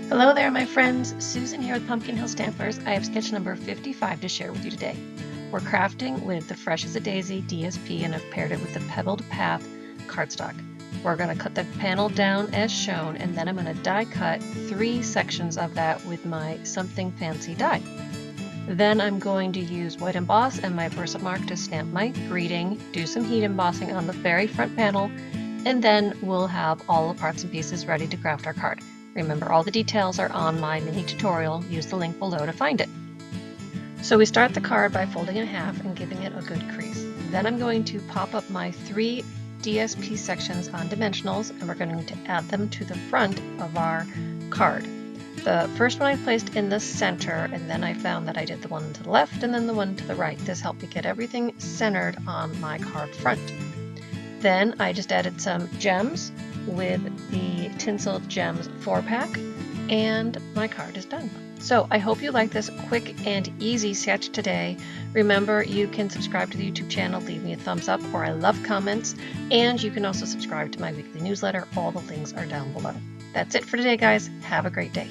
Hello there, my friends. Susan here with Pumpkin Hill Stampers. I have sketch number 55 to share with you today. We're crafting with the Fresh as a Daisy DSP and I've paired it with the Pebbled Path cardstock. We're going to cut the panel down as shown and then I'm going to die cut 3 sections of that with my Something Fancy die. Then I'm going to use white emboss and my Versamark to stamp my greeting, do some heat embossing on the very front panel, and then we'll have all the parts and pieces ready to craft our card. Remember, all the details are on my mini tutorial. Use the link below to find it. So we start the card by folding it in half and giving it a good crease. Then I'm going to pop up my 3 DSP sections on dimensionals and we're going to add them to the front of our card. The first one I placed in the center, and then I found that I did the one to the left and then the one to the right. This helped me get everything centered on my card front. Then I just added some gems with the Tinseled Gems 4-pack, and my card is done. So I hope you like this quick and easy sketch today. Remember, you can subscribe to the YouTube channel, leave me a thumbs up, or I love comments, and you can also subscribe to my weekly newsletter. All the links are down below. That's it for today, guys. Have a great day.